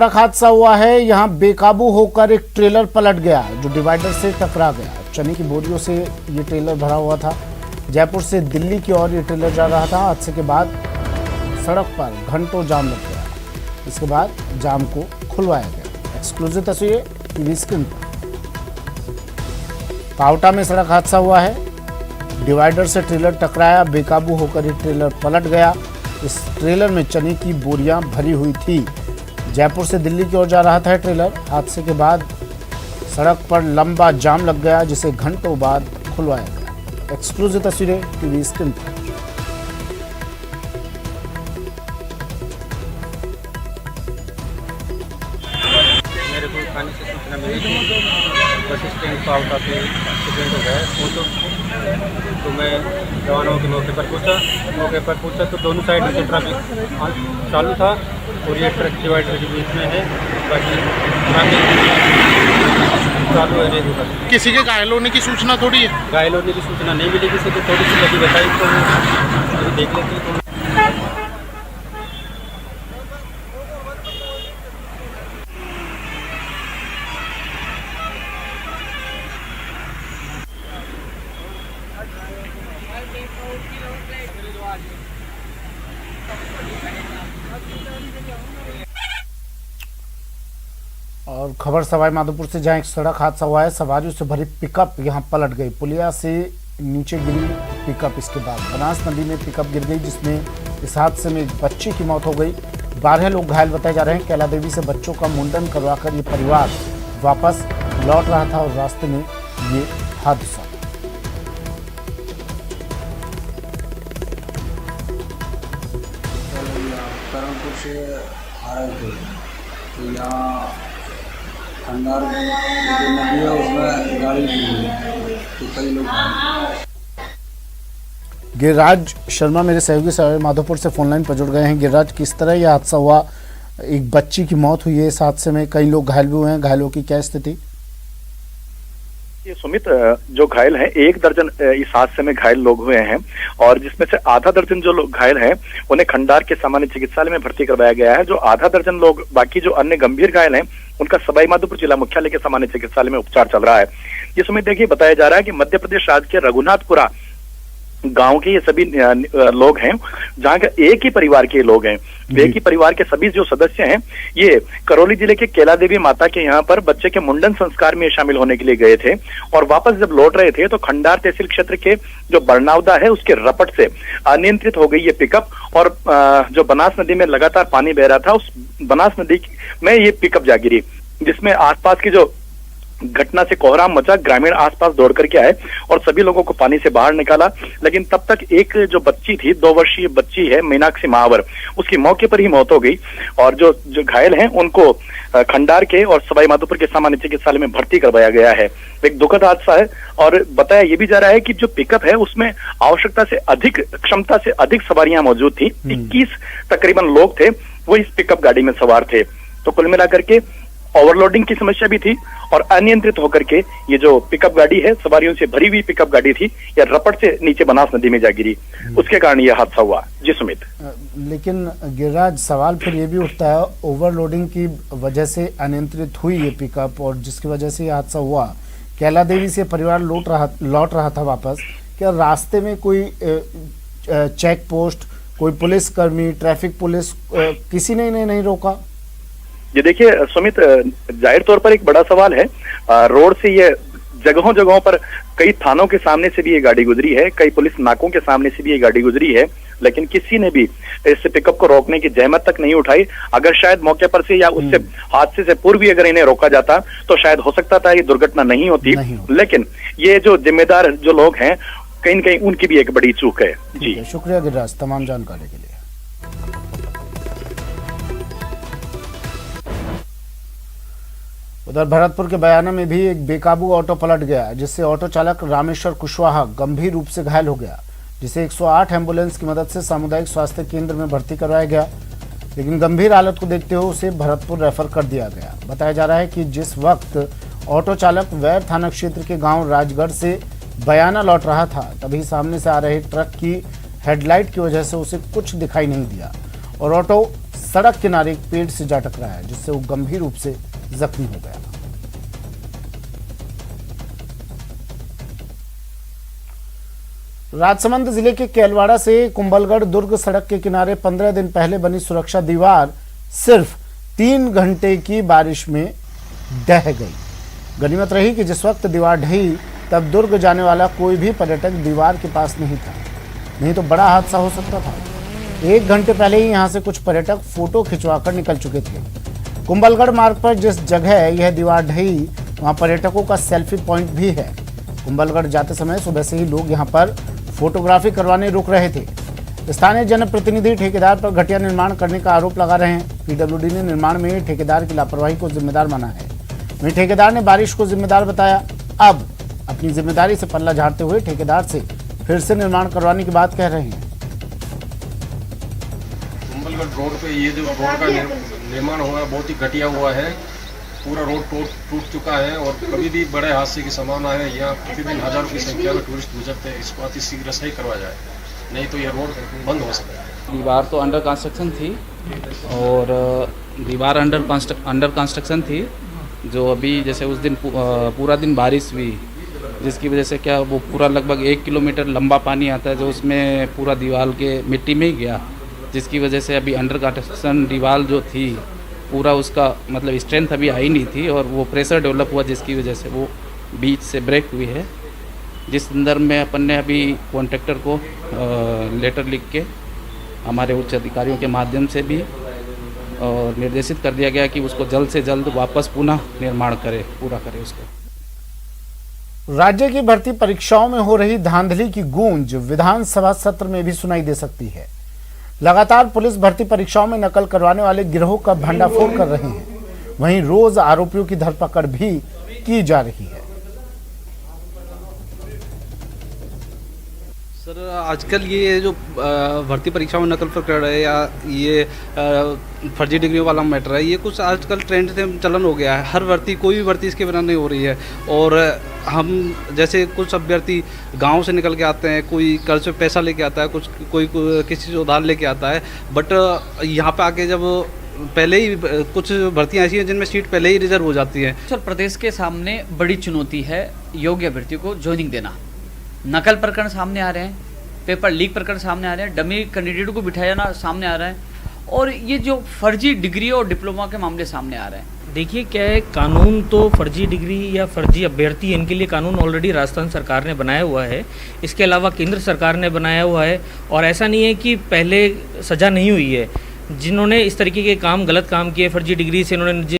सड़क हादसा हुआ है। यहां बेकाबू होकर एक ट्रेलर पलट गया जो डिवाइडर से टकरा गया। चने की बोरियों से ये ट्रेलर भरा हुआ था। जयपुर से दिल्ली की ओर ये ट्रेलर जा रहा था। हादसे के बाद सड़क पर घंटों जाम लग गया। इसके बाद जाम को खुलवाया गया। एक्सक्लूसिव तस्वीरें टीवी स्क्रीन पर। पावटा में सड़क हादसा हुआ है। डिवाइडर से ट्रेलर टकराया। बेकाबू होकर ये ट्रेलर पलट गया। इस ट्रेलर में चने की बोरियां भरी हुई थी। जयपुर से दिल्ली की ओर जा रहा था ट्रेलर। हादसे के बाद सड़क पर लंबा जाम लग गया जिसे घंटों बाद खुलवाया गया। एक्सक्लूसिव तस्वीरें टीवी स्क्रीन पर। मेरे को थाने से सूचना मिली थी बस स्टैंड पावटा पे एक्सीडेंट हो गया तो मैं जवानों के मौके पर पूछा तो दोनों साइड से ट्रैफिक चालू था और ये ट्रक डिवाइडर के बीच में है। बाकी ट्रैफिक चालू है। किसी के घायल होने की सूचना थोड़ी है? घायल होने की सूचना नहीं मिली। किसी को थोड़ी सी लगी बताई तो देख लेते हैं। और खबर सवाई माधोपुर से, जहां एक सड़क हादसा हुआ है। सवारियों से भरी पिकअप यहां पलट गई। पुलिया से नीचे गिरी पिकअप। इसके बाद बनास नदी में पिकअप गिर गई जिसमें इस हादसे में एक बच्चे की मौत हो गई। 12 लोग घायल बताए जा रहे हैं। कैला देवी से बच्चों का मुंडन करवाकर ये परिवार वापस लौट रहा था और रास्ते में ये हादसा। कानपुर से आ रहे थे तो यहाँ खंडार जो नदी है उसमें गाड़ी गिरी तो कई लोग। गिरिराज शर्मा मेरे सहयोगी सवाई माधोपुर से फोनलाइन पर जुड़ गए हैं। गिरिराज, किस तरह यह हादसा हुआ? एक बच्ची की मौत हुई है इस हादसे में, कई लोग घायल भी हुए हैं। घायलों की क्या स्थिति? ये सुमित, जो घायल हैं 1 दर्जन इस हादसे में घायल लोग हुए हैं और जिसमें से आधा दर्जन जो लोग घायल हैं उन्हें खंडार के सामान्य चिकित्सालय में भर्ती करवाया गया है। जो आधा दर्जन लोग बाकी जो अन्य गंभीर घायल हैं उनका सवाई माधोपुर जिला मुख्यालय के सामान्य चिकित्सालय में उपचार चल रहा है। ये सुमित देखिए, बताया जा रहा है कि मध्य प्रदेश राज्य के रघुनाथपुरा गांव के ये सभी लोग हैं, जहां के एक ही परिवार के लोग हैं। एक ही परिवार के सभी जो सदस्य हैं ये करौली जिले के कैला देवी माता के यहाँ पर बच्चे के मुंडन संस्कार में शामिल होने के लिए गए थे और वापस जब लौट रहे थे तो खंडार तहसील क्षेत्र के जो बरनावदा है उसके रपट से अनियंत्रित हो गई ये पिकअप और जो बनास नदी में लगातार पानी बह रहा था उस बनास नदी में ये पिकअप जा गिरी, जिसमें आसपास की जो घटना से कोहराम मचा। ग्रामीण आसपास दौड़ करके आए और सभी लोगों को पानी से बाहर निकाला, लेकिन तब तक एक जो बच्ची थी, 2 वर्षीय बच्ची है मीनाक्षी महावर, उसकी मौके पर ही मौत हो गई और जो घायल हैं उनको खंडार के और सवाई माधोपुर के सामान्य चिकित्सालय में भर्ती करवाया गया है। एक दुखद हादसा है और बताया ये भी जा रहा है कि जो पिकअप है उसमें आवश्यकता से अधिक, क्षमता से अधिक सवारियां मौजूद थी। 21 तकरीबन लोग थे वो इस पिकअप गाड़ी में सवार थे। तो कुल मिलाकर के ओवरलोडिंग की समस्या भी थी और अनियंत्रित होकर के ये जो पिकअप गाड़ी है, सवारियों से भरी हुई पिकअप गाड़ी थी, या रपट से नीचे बनास नदी में जा गिरी, उसके कारण यह हादसा हुआ। जी सुमित। लेकिन गिरिराज, सवाल फिर ये भी उठता है, ओवरलोडिंग की वजह से अनियंत्रित हुई ये पिकअप और जिसकी वजह से ये हादसा हुआ। कैला देवी से परिवार लौट रहा था वापस। क्या रास्ते में कोई चेक पोस्ट, कोई पुलिस कर्मी, ट्रैफिक पुलिस, किसी ने इन्हें नहीं रोका? ये देखिए सुमित, जाहिर तौर पर एक बड़ा सवाल है। रोड से ये जगहों जगहों पर कई थानों के सामने से भी ये गाड़ी गुजरी है, कई पुलिस नाकों के सामने से भी ये गाड़ी गुजरी है, लेकिन किसी ने भी इस पिकअप को रोकने की जहमत तक नहीं उठाई। अगर शायद मौके पर से या उससे हादसे से पूर्व भी अगर इन्हें रोका जाता तो शायद हो सकता था ये दुर्घटना नहीं होती। लेकिन ये जो जिम्मेदार जो लोग हैं कहीं न कहीं उनकी भी एक बड़ी चूक है। जी शुक्रिया गिरिराज तमाम जानकारी के लिए। उधर भरतपुर के बयाना में भी एक बेकाबू ऑटो पलट गया जिससे ऑटो चालक रामेश्वर कुशवाहा गंभीर रूप से घायल हो गया, जिसे 108 एम्बुलेंस की मदद से सामुदायिक स्वास्थ्य केंद्र में भर्ती करवाया गया, लेकिन गंभीर हालत को देखते हुए उसे भरतपुर रेफर कर दिया गया। बताया जा रहा है कि जिस वक्त ऑटो चालक वैर थाना क्षेत्र के गांव राजगढ़ से बयाना लौट रहा था तभी सामने से आ रहे ट्रक की हेडलाइट की वजह से उसे कुछ दिखाई नहीं दिया और ऑटो सड़क किनारे एक पेड़ से जा टकराया, जिससे वो गंभीर रूप से जख्मी हो गया। राजसमंद जिले के केलवाड़ा से कुंभलगढ़ दुर्ग सड़क के किनारे 15 दिन पहले बनी सुरक्षा दीवार सिर्फ 3 घंटे की बारिश में ढह गई। गनीमत रही कि जिस वक्त दीवार ढही तब दुर्ग जाने वाला कोई भी पर्यटक दीवार के पास नहीं था, नहीं तो बड़ा हादसा हो सकता था। 1 घंटे पहले ही यहां से कुछ पर्यटक फोटो खिंचवाकर निकल चुके थे। कुंभलगढ़ मार्ग पर जिस जगह यह दीवार ढही वहां पर्यटकों का सेल्फी पॉइंट भी है। कुंभलगढ़ जाते समय सुबह से ही लोग यहां पर फोटोग्राफी करवाने रुक रहे थे। स्थानीय जनप्रतिनिधि ठेकेदार पर घटिया निर्माण करने का आरोप लगा रहे हैं। पीडब्ल्यूडी ने निर्माण में ठेकेदार की लापरवाही को जिम्मेदार माना है। वहीं ठेकेदार ने बारिश को जिम्मेदार बताया। अब अपनी जिम्मेदारी से पल्ला झाड़ते हुए ठेकेदार से फिर से निर्माण करवाने की बात कह रहे हैं। कुंभलगढ़ रोड पे ये जो रोड का निर्माण हुआ है बहुत ही घटिया हुआ है। पूरा रोड टूट चुका है और कभी भी बड़े हादसे की संभावना है। यहाँ प्रतिदिन हजारों की संख्या में टूरिस्ट गुजरते हैं। इसको अति शीघ्र सही करवा जाए, नहीं तो यह रोड बंद हो सकता है। दीवार तो अंडर कंस्ट्रक्शन थी और दीवार अंडर कंस्ट्रक्शन थी, जो अभी जैसे उस दिन पूरा दिन बारिश हुई, जिसकी वजह से क्या वो पूरा लगभग 1 किलोमीटर लंबा पानी आता है, जो उसमें पूरा दीवार के मिट्टी में ही गया, जिसकी वजह से अभी अंडर कंस्ट्रक्शन दीवार जो थी पूरा उसका मतलब स्ट्रेंथ अभी आई नहीं थी और वो प्रेशर डेवलप हुआ, जिसकी वजह से वो बीच से ब्रेक हुई है। जिस संदर्भ में अपन ने अभी कॉन्ट्रैक्टर को लेटर लिख के हमारे उच्च अधिकारियों के माध्यम से भी निर्देशित कर दिया गया कि उसको जल्द से जल्द वापस पुनः निर्माण पूरा करे उसको। राज्य की भर्ती परीक्षाओं में हो रही धांधली की गूंज विधानसभा सत्र में भी सुनाई दे सकती है। लगातार पुलिस भर्ती परीक्षाओं में नकल करवाने वाले गिरोह का भंडाफोड़ कर रहे हैं। वहीं रोज आरोपियों की धरपकड़ भी की जा रही है। सर, आजकल ये जो भर्ती परीक्षाओं में नकल प्रकरण है या ये फर्जी डिग्री वाला मैटर है, ये कुछ आजकल ट्रेंड से चलन हो गया है। हर भर्ती, कोई भी भर्ती इसके बिना नहीं हो रही है। और हम जैसे कुछ अभ्यर्थी गांव से निकल के आते हैं, कोई कर्ज पे पैसा लेके आता है, कोई किसी से उधार लेके आता है, बट यहाँ पे आके जब पहले ही कुछ भर्तियाँ ऐसी हैं जिनमें सीट पहले ही रिजर्व हो जाती है। उत्तर प्रदेश के सामने बड़ी चुनौती है योग्य अभ्यर्थियों को ज्वाइनिंग देना। नकल प्रकरण सामने आ रहे हैं, पेपर लीक प्रकरण सामने आ रहे हैं, डमी कैंडिडेट को बिठाया जाना सामने आ रहा है, और ये जो फर्जी डिग्री और डिप्लोमा के मामले सामने आ रहे हैं। देखिए क्या है, कानून तो फर्जी डिग्री या फर्जी अभ्यर्थी इनके लिए कानून ऑलरेडी राजस्थान सरकार ने बनाया हुआ है। इसके अलावा केंद्र सरकार ने बनाया हुआ है। और ऐसा नहीं है कि पहले सज़ा नहीं हुई है। जिन्होंने इस तरीके के काम, गलत काम किए, फर्जी डिग्री से इन्होंने